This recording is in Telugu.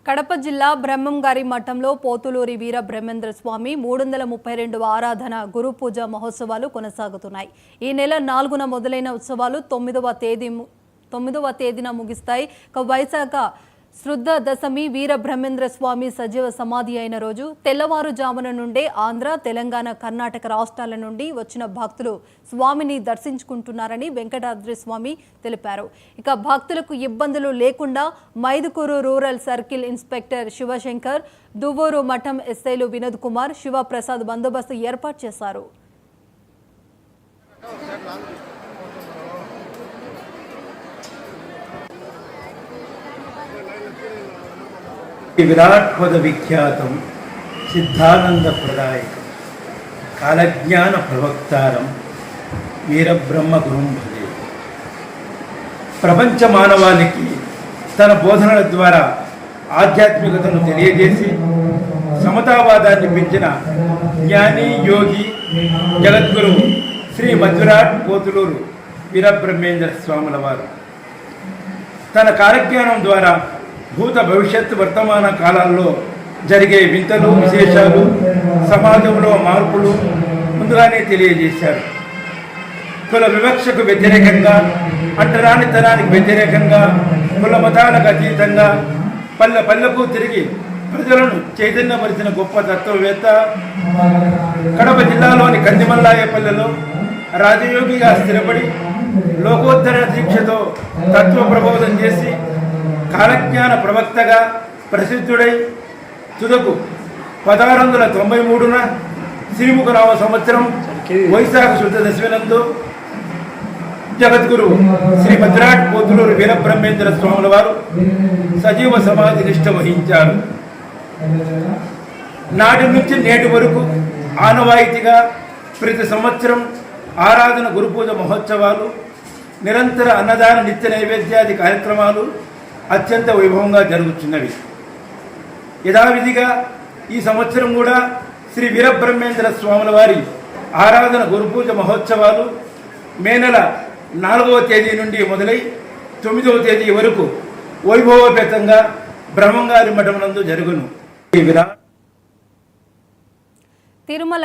కడప జిల్లా బ్రహ్మంగారి మఠంలో పోతులూరి వీర బ్రహ్మేంద్ర స్వామి 332వ ఆరాధన గురు పూజ మహోత్సవాలు కొనసాగుతున్నాయి. ఈ నెల 4న మొదలైన ఉత్సవాలు 9వ తేదీన ముగిస్తాయి. వైశాఖ శుద్ధ దశమి వీర బ్రహ్మేంద్ర స్వామి సజీవ సమాధి అయిన రోజు తెల్లవారుజామున నుండే ఆంధ్ర, తెలంగాణ, కర్ణాటక రాష్ట్రాల నుండి వచ్చిన భక్తులు స్వామిని దర్శించుకుంటున్నారని వెంకటాద్రి స్వామి తెలిపారు. ఇక భక్తులకు ఇబ్బందులు లేకుండా Mydukur rural circle inspector Shivashankar, Duvvur మఠం ఎస్ఐలు వినోద్ కుమార్, శివప్రసాద్ బందోబస్తు ఏర్పాటు చేశారు. విరాట్ పద విఖ్యాతం సిద్ధానంద ప్రదాయకం కాలజ్ఞాన ప్రవక్తారం వీరబ్రహ్మ గురుం భజే. ప్రపంచ మానవాళికి తన బోధనల ద్వారా ఆధ్యాత్మికతను తెలియజేసి సమతావాదాన్ని పెంచిన జ్ఞాని, యోగి, జగద్గురు శ్రీ మధురాట్ పోతులూరు వీరబ్రహ్మేంద్ర స్వాముల వారు తన కాలజ్ఞానం ద్వారా భూత భవిష్యత్తు వర్తమాన కాలాల్లో జరిగే వింతలు, విశేషాలు, సమాజంలో మార్పులు ముందుగానే తెలియజేశారు. కుల వివక్షకు వ్యతిరేకంగా, అంటరానితనానికి వ్యతిరేకంగా, కుల మతాలకు అతీతంగా పల్లె పల్లెకు తిరిగి ప్రజలను చైతన్యపరిచిన గొప్ప తత్వవేత్త. కడప జిల్లాలోని కందిమల్లాయపల్లెలో రాజయోగిగా స్థిరపడి లోకోత్తర దీక్షతో తత్వ ప్రబోధం చేసి కాలజ్ఞాన ప్రవక్తగా ప్రసిద్ధుడై తుదకు 1693న శ్రీముఖరామ సంవత్సరం వైశాఖ శుద్ధ దశమినందు జగద్గురు శ్రీ మధురాట్ పోతులూరు వీరబ్రహ్మేంద్ర స్వాముల వారు సజీవ సమాధి నిష్ఠ వహించారు. నాటి నుంచి నేటి వరకు ఆనవాయితీగా ప్రతి సంవత్సరం ఆరాధన గురుపూజ మహోత్సవాలు, నిరంతర అన్నదాన నిత్య నైవేద్యాది కార్యక్రమాలు అత్యంత వైభవంగా జరుగుతున్నవి. యథావిధిగా ఈ సంవత్సరం కూడా శ్రీ వీరబ్రహ్మేంద్ర స్వాముల వారి ఆరాధన గురుపూజ మహోత్సవాలు మే నెల 4వ తేదీ నుండి మొదలై 9వ తేదీ వరకు వైభవోపేతంగా బ్రహ్మంగారి మఠం నందు జరుగును. తిరుమల